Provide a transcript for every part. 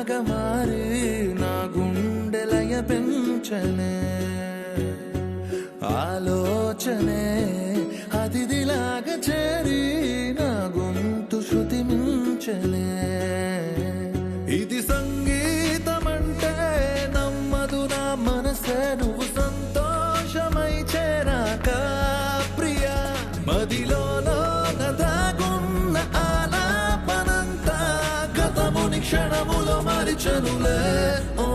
చినుకులాగా మారి నా గుండెలయ పెంచనే ఆలోచనే అతిథిలాగా చేరి నా గొంతు శృతి మించనే ఇది సంగీతమంటే నమ్మదు నా మనసే నువ్వు సంతోషమై చేరాక ప్రియా మదిలో దాగున్న ఆలాపనంతా గతముని క్షణములో మరిచనులే ఓ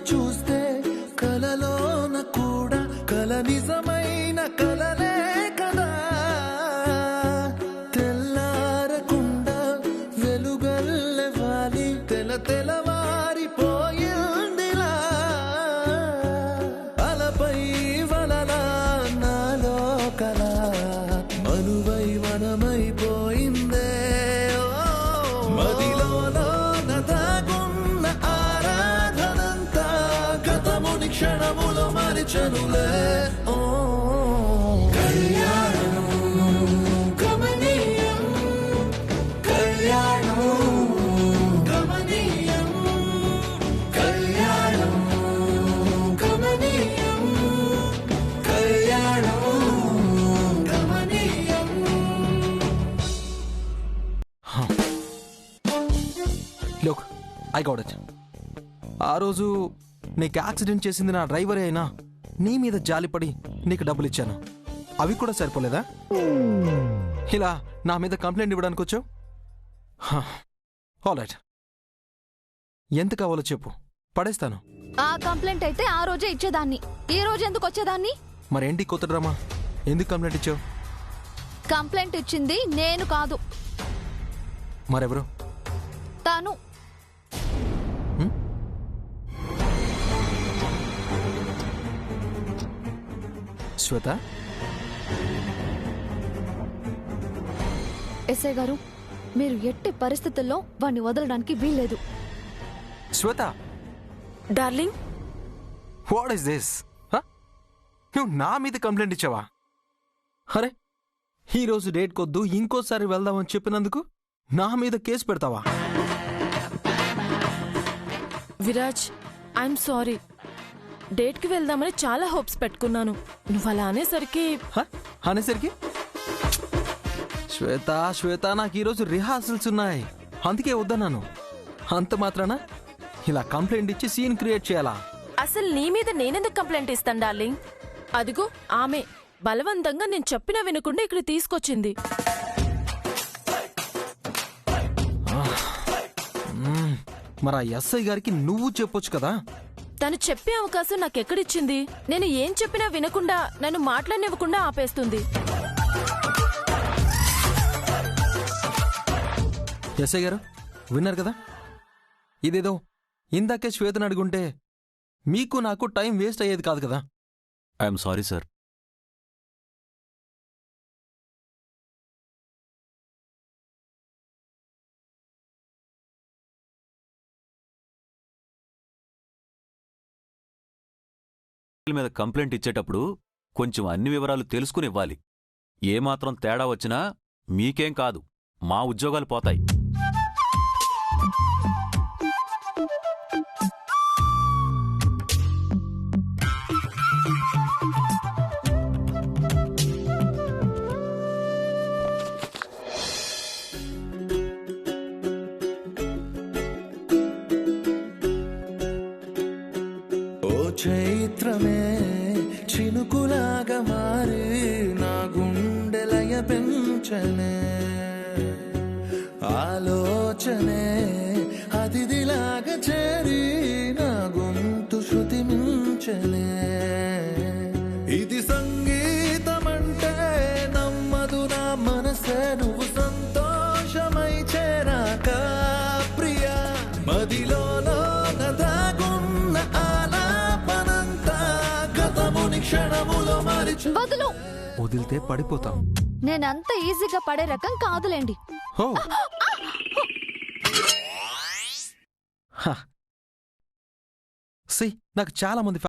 చూస్తే కలలోన కూడా కల నిజమైన కలలే కదా తెల్లారకుండా వెలుగల్లె వాలి తెలవారిపోయిందిలా అలపై వలలా నాలో కల మనువై వనమైపోయిందే మదిలో క్షణములో మరిచనులే ఓ కళ్యాణం గమనీయం కళ్యాణం గమనీయం కళ్యాణం గమనీయం కళ్యాణం గమనీయం. Look, I got it. ఆ రోజు నీకు యాక్సిడెంట్ చేసింది నా డ్రైవరే అయినా నీ మీద జాలిపడి నీకు డబ్బులు ఇచ్చాను. అవి కూడా సరిపోలేదా? ఇలా నా మీద కంప్లైంట్ ఇవ్వడానికి వచ్చావు? ఆల్రైట్, ఎంత కావాలో చెప్పు, పడేస్తాను. ఆ కంప్లైంట్ అయితే ఆ రోజే ఇచ్చేదాన్ని, ఈ రోజు ఎందుకు వచ్చేదాన్ని? మరేంటి కొత్త డ్రామా? ఎందుకు కంప్లైంట్ ఇచ్చావు? కంప్లైంట్ ఇచ్చింది నేను కాదు. మరెవరు? తాను. శ్వేత? ఎస్ఐ గారు, మీరు ఎట్టి పరిస్థితుల్లో వాణ్ణి వదలడానికి వీల్లేదు. శ్వేత డార్లింగ్, వాట్ ఈస్ దిస్? నువ్వు నా మీద కంప్లైంట్ ఇచ్చావా? అరే, ఈరోజు డేట్ కొద్దు ఇంకోసారి వెళ్దామని చెప్పినందుకు నా మీద కేసు పెడతావా? Viraj, I'm sorry. డేట్కి వెళ్దామని చాలా హోప్స్ పెట్టుకున్నాను. నువ్వు అలా అనేసరికి శ్వేత శ్వేత, నాకు ఈరోజు రిహార్సల్స్ ఉన్నాయి, అందుకే వద్దన్నాను. అంత మాత్రాన ఇలా కంప్లైంట్ ఇచ్చి సీన్ క్రియేట్ చేయాలా? అసలు నీ మీద నేనెందుకు కంప్లైంట్ ఇస్తాను డార్లింగ్? అదిగో ఆమె బలవంతంగా నేను చెప్పినా వినకుండా ఇక్కడ తీసుకొచ్చింది. మరి ఆ ఎస్ఐ గారికి నువ్వు చెప్పొచ్చు కదా. తను చెప్పే అవకాశం నాకెక్కడిచ్చింది? నేను ఏం చెప్పినా వినకుండా నన్ను మాట్లాడనివ్వకుండా ఆపేస్తుంది. ఎస్ఐ గారు విన్నారు కదా, ఇదేదో ఇందాకే శ్వేతను అడుగుంటే మీకు నాకు టైం వేస్ట్ అయ్యేది కాదు కదా. I'm sorry sir. మీద కంప్లైంట్ ఇచ్చేటప్పుడు కొంచెం అన్ని వివరాలు తెలుసుకుని ఇవ్వాలి. ఏమాత్రం తేడా వచ్చినా మీకేం కాదు, మా ఉద్యోగాలు పోతాయి. చైత్రమే చినుకులాగా మారి నా గుండెలయ పెంచనే ఆలోచనే అతిథిలాగా చేరి నా గొంతు శృతి మించనే వదులు. వదిలితే పడిపోతాం. నేనంత ఈజీగా పడే రకం కాదులేండి. హో సి నాకు చాలా మంది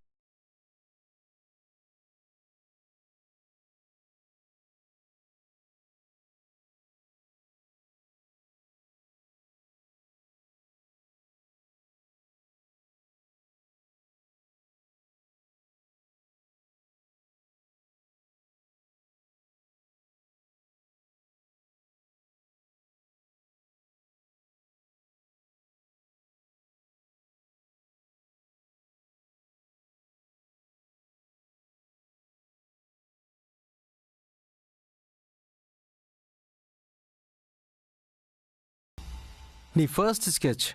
నీ ఫస్ట్ స్కెచ్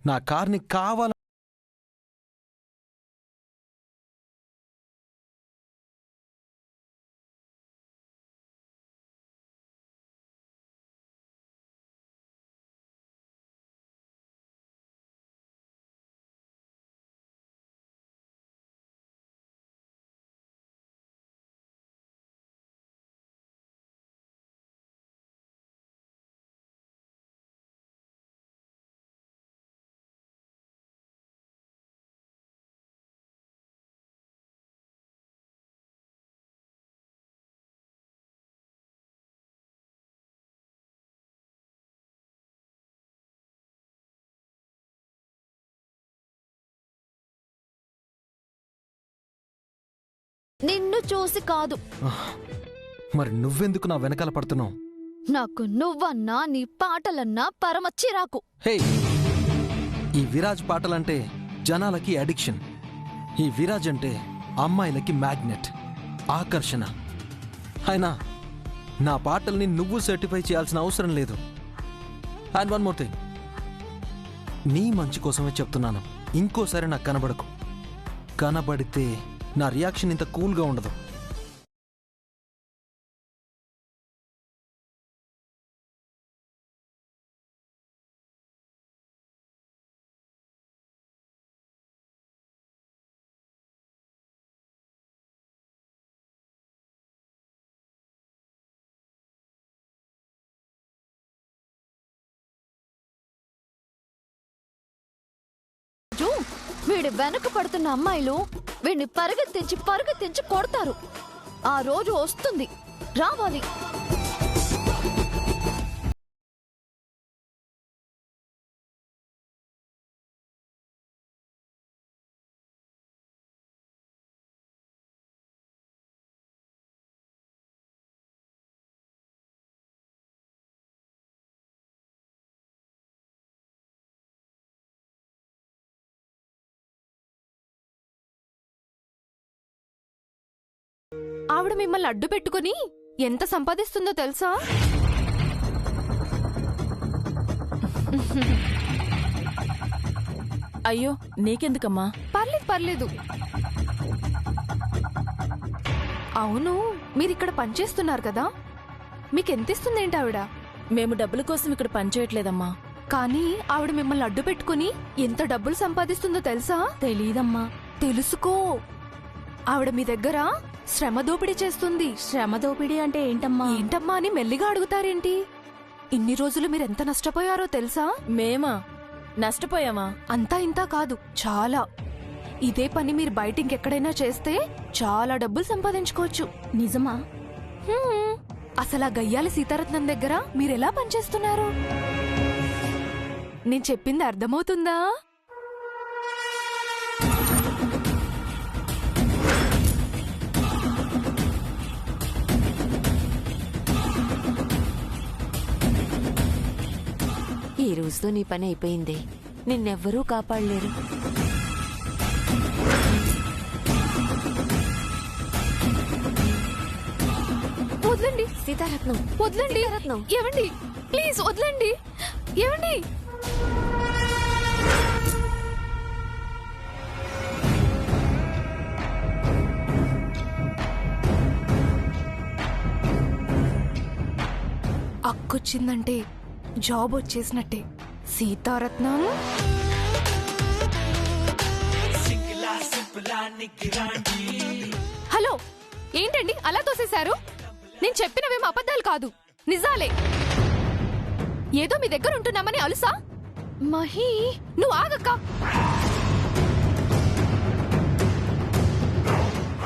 నా కార్ని కావాల నిన్ను చూసి కాదు. మరి నువ్వెందుకు నా వెనకాల పడుతున్నావు? నాకు నువ్వన్నా నీ పాటలన్నా పరమ చిరాకు. హే, ఈ విరాజ్ పాటలంటే జనాలకి అడిక్షన్. ఈ విరాజ్ అంటే అమ్మాయిలకి మ్యాగ్నెట్, ఆకర్షణ. అయినా నా పాటల్ని నువ్వు సర్టిఫై చేయాల్సిన అవసరం లేదు. అండ్ వన్ మోర్ థింగ్, నీ మంచి కోసమే చెప్తున్నాను. ఇంకోసారి నాకు కనబడకు. కనబడితే నా రియాక్షన్ ఇంత కూల్గా ఉండదు. వీడి వెనక పడుతున్న అమ్మాయిలు వీడిని పరిగెత్తించి కొడతారు. ఆ రోజు వస్తుంది, రావాలి. ఆవిడ మిమ్మల్ని అడ్డు పెట్టుకుని ఎంత సంపాదిస్తుందో తెలుసా? అయ్యో నీకెందుకమ్మా? పర్లేదు. అవును, మీరిక్కడ పనిచేస్తున్నారు కదా, మీకెంతిస్తుందేంటి ఆవిడ? మేము డబ్బుల కోసం ఇక్కడ పనిచేయట్లేదమ్మా. కానీ ఆవిడ మిమ్మల్ని అడ్డు పెట్టుకుని ఎంత డబ్బులు సంపాదిస్తుందో తెలుసా? తెలీదమ్మా. తెలుసుకో. ఆవిడ మీ దగ్గర శ్రమ దోపిడీ చేస్తుంది. శ్రమ దోపిడీ అంటే ఏంటమ్మా? ఏంటమ్మా అని మెల్లిగా అడుగుతారేంటి? ఇన్ని రోజులు మీరెంత నష్టపోయారో తెలుసా? మేమా నష్టపోయామా? అంతా ఇంతా కాదు, చాలా. ఇదే పని మీరు బయట ఇంకెక్కడైనా చేస్తే చాలా డబ్బులు సంపాదించుకోవచ్చు. నిజమా? అసలు ఆ గయ్యాలి సీతారత్నం దగ్గర మీరెలా పనిచేస్తున్నారు? నేను చెప్పింది అర్థమవుతుందా? ఈ రోజుతో నీ పని అయిపోయింది. నిన్నెవ్వరూ కాపాడలేరు. వదలండి సీతారత్నం, వదలండి. ఏవండి, ప్లీజ్ వదలండి. ఏవండి, అక్కొచ్చిందంటే జాబ్ వచ్చేసినట్టే. సీతారత్నం, హలో, ఏంటండి అలా తోసేశారు? నేను చెప్పినవేం అబద్ధాలు కాదు, నిజాలే. ఏదో మీ దగ్గర ఉంటున్నామని అలుసా? మహి, నువ్వు ఆగక్క.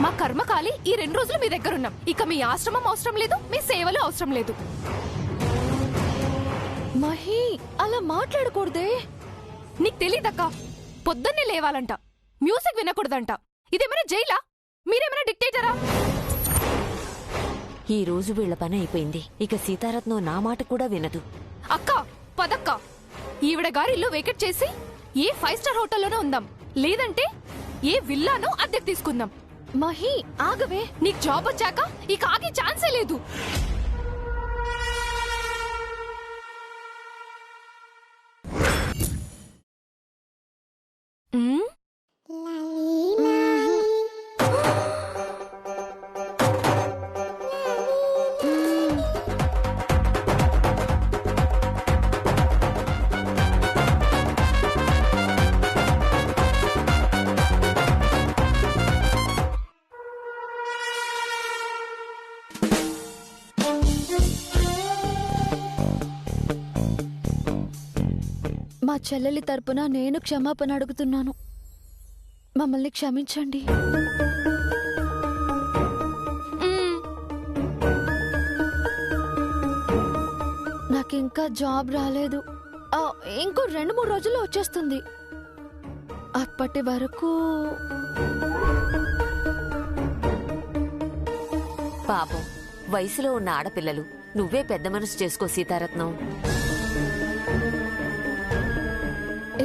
మా కర్మకాలి ఈ 2 రోజులు మీ దగ్గర ఉన్నాం. ఇక మీ ఆశ్రమం అవసరం లేదు, మీ సేవలు అవసరం లేదు. మహి, అలా మాట్లాడకూడదే. నీకు తెలీదక్క, పొద్దున్నే లేవాలంట, మ్యూజిక్ వినకూడదంట. ఇదేమైనా జైలా? మీరేమైనా డిక్టేటరా? ఈ రోజు వీళ్ల పని అయిపోయింది. ఇక సీతారత్నం నా మాట కూడా వినదు. అక్క, పదక్క. ఈవిడ గారి ఇల్లు వేకెట్ చేసి ఏ 5 స్టార్ హోటల్లోనే ఉందాం, లేదంటే ఏ విల్లానో అద్దెకు తీసుకుందాం. మహి, ఆగవే. నీకు జాబ్ వచ్చాక ఇక ఆగే ఛాన్సే లేదు. మా చెల్లెలి తరపున నేను క్షమాపణ అడుగుతున్నాను. మమ్మల్ని క్షమించండి. నాకింకా జాబ్ రాలేదు. ఇంకో 2-3 రోజుల్లో వచ్చేస్తుంది. అప్పటి వరకు పాపం, వయసులో ఉన్న ఆడపిల్లలు. నువ్వే పెద్ద మనసు చేసుకో సీతారత్నం.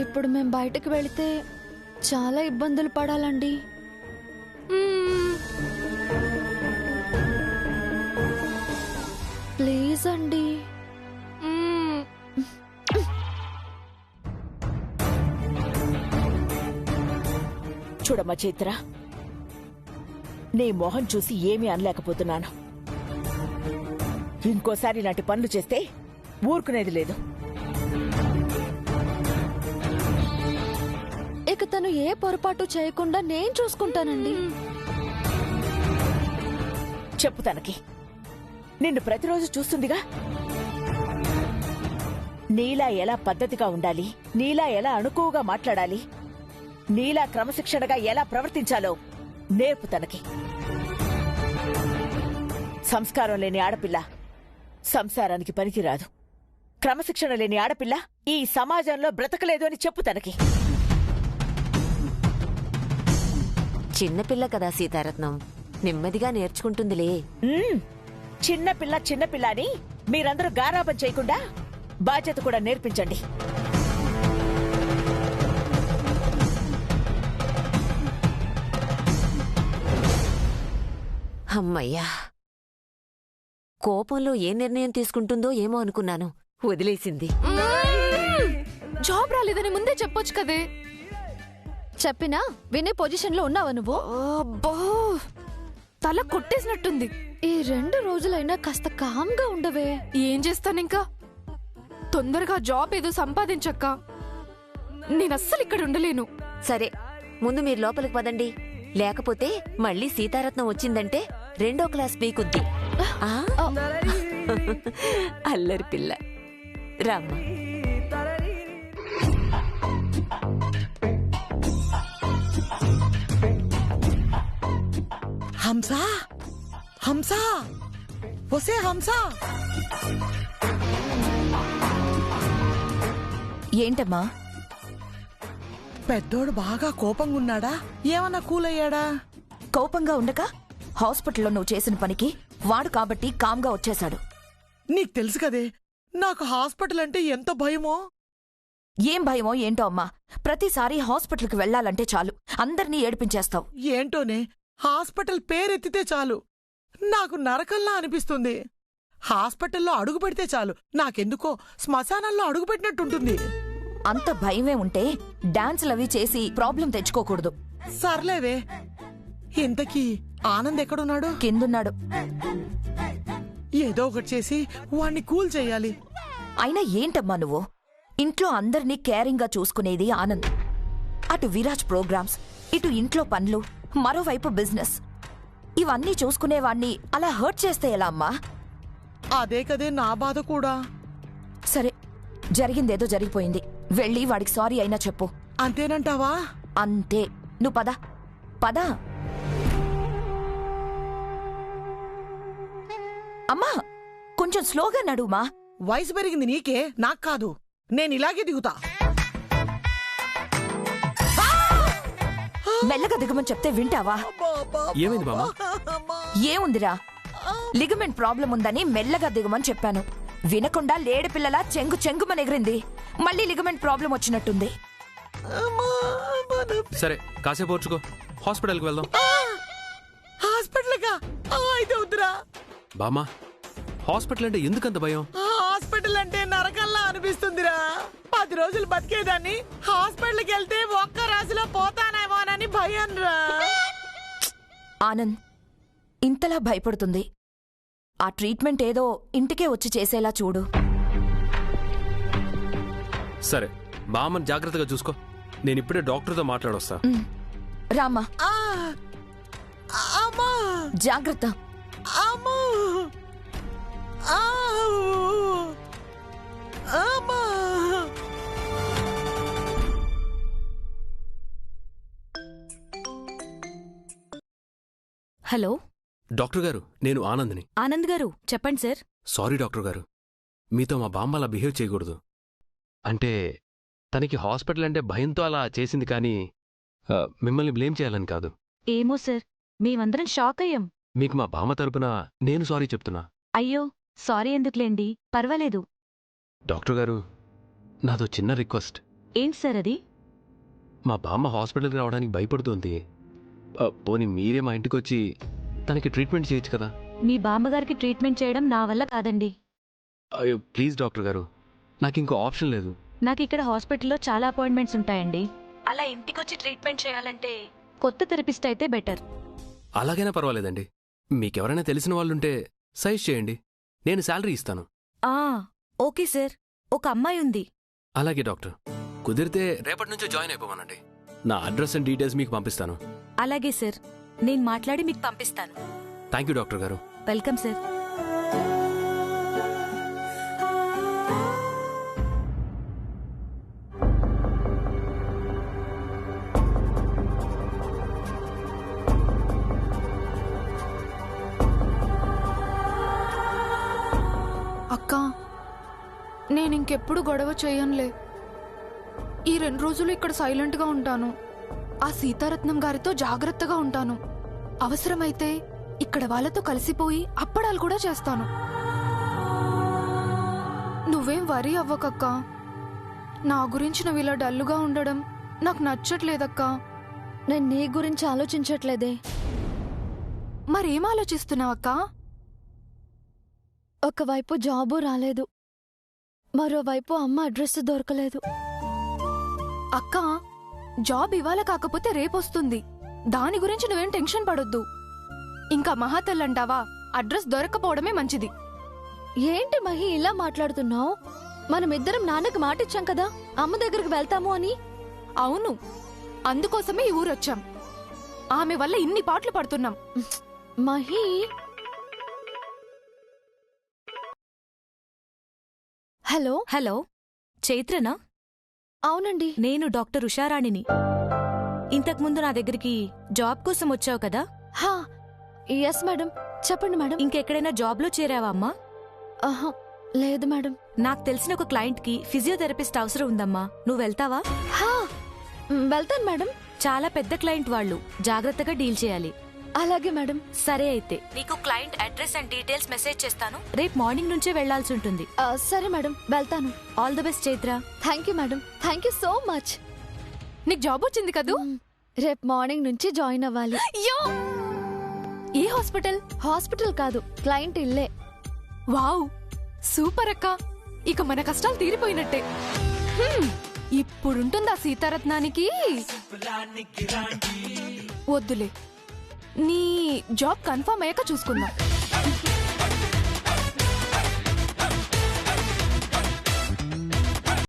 ఇప్పుడు మేం బయటకు వెళితే చాలా ఇబ్బందులు పడాలండి. ప్లీజ్ అండి. చూడమ్మా చైత్ర, నీ మొహం చూసి ఏమీ అనలేకపోతున్నాను. ఇంకోసారి ఇలాంటి పనులు చేస్తే ఊరుకునేది లేదు. ఇక తను ఏ పొరపాటు చేయకుండా నేను చూసుకుంటానండి. చెప్పు తనకి, నిన్ను ప్రతిరోజు చూస్తుందిగా. నీలా ఎలా పద్ధతిగా ఉండాలి, నీలా ఎలా అణుకువగా మాట్లాడాలి, నీలా క్రమశిక్షణగా ఎలా ప్రవర్తించాలో నేర్పు తనకి. సంస్కారం లేని ఆడపిల్ల సంసారానికి పనికిరాదు. క్రమశిక్షణ లేని ఆడపిల్ల ఈ సమాజంలో బ్రతకలేదు అని చెప్పు తనకి. చిన్నపిల్ల కదా సీతారత్నం, నెమ్మదిగా నేర్చుకుంటుందిలే. చిన్నపిల్ల చిన్నపిల్ల అని మీరందరూ గారాబం చేయకుండా బాధ్యత కూడా నేర్పించండి. అమ్మయ్యా, కోపంలో ఏ నిర్ణయం తీసుకుంటుందో ఏమో అనుకున్నాను. వదిలేసింది. జాబ్ రాలేదని ముందే చెప్పొచ్చు కదే. చెప్పినా వినే పొజిషన్ లో ఉన్నావా నువ్వు? అబ్బా, తల కొట్టేసినట్టుంది. ఈ 2 రోజులైనా కాస్త కామ్గా ఉండవే. ఏం చేస్తానింకా? తొందరగా జాబ్ ఏదో సంపాదించక్క. నేనస్సలు ఇక్కడ ఉండలేను. సరే, ముందు మీరు లోపలికి పదండి. లేకపోతే మళ్ళీ సీతారత్నం వచ్చిందంటే 2వ క్లాస్ పీకుద్ది. అల్లరి పిల్ల. రామ్మ. హంసా, హంసా, వసే హంసా. ఏంటమ్మా? పెద్దోడు బాగా కోపంగా ఉన్నాడా? ఏమన్నా కూలయ్యాడా? కోపంగా ఉండక హాస్పిటల్లో నువ్వు చేసిన పనికి వాడు కాబట్టి కామ్గా వచ్చేశాడు. నీకు తెలుసు కదే నాకు హాస్పిటల్ అంటే ఎంత భయమో. ఏం భయమో ఏంటో అమ్మా, ప్రతిసారి హాస్పిటల్కి వెళ్లాలంటే చాలు అందర్నీ ఏడిపించేస్తావు. ఏంటోనే, హాస్పిటల్ పేరెత్తితే చాలు నాకు నరకల్లా అనిపిస్తుంది. హాస్పిటల్లో అడుగు పెడితే చాలు నాకెందుకో శ్మశానంలో అడుగు పెట్టినట్టుంటుంది. అంత భయమే ఉంటే డాన్సులవి చేసి ప్రాబ్లం తెచ్చుకోకూడదు. సర్లేవే, ఇంతకీ ఆనంద్ ఎక్కడున్నాడు? కిందున్నాడు. ఏదో ఒకటి చేసి వాణ్ణి కూల్ చెయ్యాలి. అయినా ఏంటమ్మా నువ్వు? ఇంట్లో అందర్నీ కేరింగ్గా చూసుకునేది ఆనంద్. అటు విరాజ్ ప్రోగ్రామ్స్, ఇటు ఇంట్లో పనులు, మరోవైపు బిజినెస్. ఇవన్నీ చూసుకునేవాణ్ణి అలా హర్ట్ చేస్తే ఎలా అమ్మా? అదే కదే నా బాధ కూడా. సరే, జరిగిందేదో జరిగిపోయింది. వెళ్ళి వాడికి సారీ అయినా చెప్పు. అంతేనంటావా? అంతే. నువ్వు పద పద. అమ్మా, కొంచెం స్లోగా నడుమా. వయసు పెరిగింది నీకే, నాకు కాదు. నేను ఇలాగే దిగుతా. మెల్లగా దిగమని చెప్తే వింటావా? ఏమైంది బామ్మ? ఏముందిరా, లిగమెంట్ ప్రాబ్లం ఉందని మెల్లగా దిగమని చెప్పాను. వినకుండా లేడి పిల్లలా చెంగు చెంగుమని ఎగిరింది. మళ్ళీ లిగమెంట్ ప్రాబ్లం వచ్చినట్టుంది. సరే, కాసేపు ఓర్చుకో. హాస్పిటల్కి వెళ్దాం. హాస్పిటల్గా? అయితే వద్దురా. బామ్మ, హాస్పిటల్ అంటే ఎందుకంత భయం? హాస్పిటల్ అంటే నరకల్లా అనిపిస్తుందిరా. 10 రోజులు బతికేదాన్ని హాస్పిటల్కి వెళ్తే ఒక్క రాశిలో పోతానేమోనని భయం రా. ఆనంద్, ఇంతలా భయపడుతుంది. ఆ ట్రీట్మెంట్ ఏదో ఇంటికే వచ్చి చేసేలా చూడు. సరే, బామ్మని జాగ్రత్తగా చూసుకో. నేను ఇప్పుడే డాక్టర్తో మాట్లాడొస్తా. రామ్మా. జాగ్రత్త. హలో డాక్టర్ గారు, నేను ఆనంద్ని. ఆనంద్ గారు, చెప్పండి సార్. సారీ డాక్టర్ గారు, మీతో మా బామ్మ అలా బిహేవ్ చేయకూడదు. అంటే తనకి హాస్పిటల్ అంటే భయంతో అలా చేసింది, కానీ మిమ్మల్ని బ్లేమ్ చేయాలని కాదు. ఏమో సార్, మేమందరం షాక్ అయ్యాం. మీకు మా బామ్మ తరపున నేను సారీ చెప్తున్నా. అయ్యో, సారీ ఎందుకులేండి, పర్వాలేదు. డాక్టర్ గారు, నాదో చిన్న రిక్వెస్ట్. ఏంటి సార్ అది? మా బామ్మ హాస్పిటల్కి రావడానికి భయపడుతుంది. పోనీ మీరే మా ఇంటికి వచ్చి తనకి ట్రీట్మెంట్ చేయొచ్చు కదా. మీ బామ్మగారికి ట్రీట్మెంట్ చేయడం నా వల్ల కాదండి. అయ్యో ప్లీజ్ డాక్టర్ గారు, నాకు ఇంకో ఆప్షన్ లేదు. నాకు ఇక్కడ హాస్పిటల్లో చాలా అపాయింట్మెంట్స్ ఉంటాయండి. అలా ఇంటికొచ్చి ట్రీట్మెంట్ చేయాలంటే కొత్త థెరపిస్ట్ అయితే బెటర్. అలాగైనా పర్వాలేదండి. మీకెవరైనా తెలిసిన వాళ్ళుంటే సజెస్ట్ చేయండి, నేను శాలరీ ఇస్తాను. ఓకే సార్, ఒక అమ్మాయి ఉంది. అలాగే డాక్టర్, కుదిరితే రేపటి నుంచో జాయిన్ అయిపోమనండి. నా అడ్రస్ అండ్ డీటెయిల్స్ మీకు పంపిస్తాను. అలాగే సార్, నేను మాట్లాడి మీకు పంపిస్తాను. థ్యాంక్ యూ డాక్టర్ గారు. Welcome sir. అక్క, నేనింకెప్పుడు గొడవ చేయనులే. ఈ 2 రోజులు ఇక్కడ సైలెంట్గా ఉంటాను. ఆ సీతారత్నం గారితో జాగ్రత్తగా ఉంటాను. అవసరమైతే ఇక్కడ వాళ్ళతో కలిసిపోయి అప్పడాలు కూడా చేస్తాను. నువ్వేం వరీ అవ్వకక్క. నా గురించి నువ్వు ఇలా డల్లుగా ఉండడం నాకు నచ్చట్లేదక్కా. నేను నీ గురించి ఆలోచించట్లేదే. మరేం ఆలోచిస్తున్నావక్కా? ఒకవైపు జాబు రాలేదు, మరోవైపు అమ్మ అడ్రస్ దొరకలేదు. అక్కా, జాబ్ ఇవాళ కాకపోతే రేపొస్తుంది. దాని గురించి నువ్వేం టెన్షన్ పడొద్దు. ఇంకా మహాతల్లంటావా, అడ్రస్ దొరకపోవడమే మంచిది. ఏంటి మహి ఇలా మాట్లాడుతున్నావు? మనమిద్దరం నాన్నకి మాటిచ్చాం కదా అమ్మ దగ్గరికి వెళ్తాము అని. అవును, అందుకోసమే ఈ ఊరొచ్చాం. ఆమె వల్ల ఇన్ని పాటలు పడుతున్నాం. మహి, హలో హలో, చైత్రనా? అవునండి, నేను డాక్టర్ ఉషారాణిని. ఇంతకుముందు నా దగ్గరికి జాబ్ కోసం వచ్చావు కదా? హా, ఎస్ మేడం. చెప్పండి మేడం. ఇంకెక్కడైనా జాబ్లో చేరావా అమ్మా? ఆహా, లేదు మేడం. నాకు తెలిసిన ఒక క్లయింట్కి ఫిజియోథెరపిస్ట్ అవసరం ఉందమ్మా, నువ్వు వెళ్తావా? హా, వెళ్తాను మేడం. చాలా పెద్ద క్లయింట్ వాళ్ళు, జాగ్రత్తగా డీల్ చేయాలి. అలాగే మేడం. సరే అయితే నీకు client address and details message చేస్తాను. రేపు మార్నింగ్ నుంచే వెళ్లాల్సి ఉంటుంది. సరే మేడం, వెళ్తాను. All the best Chaitra. Thank you madam, thank you so much. నీకు జాబ్ వచ్చింది కదూ? రేపు మార్నింగ్ నుంచి జాయిన్ అవ్వాలి. ఏ హాస్పిటల్? హాస్పిటల్ కాదు, క్లయింట్ ఇల్లే. వావ్, సూపర్ అక్క. ఇక మన కష్టాలు తీరిపోయినట్టే. ఇప్పుడుంటుందా సీతారత్నానికి? వద్దులే, నీ జాబ్ కన్ఫర్మ్ అయ్యాక చూసుకుందాం.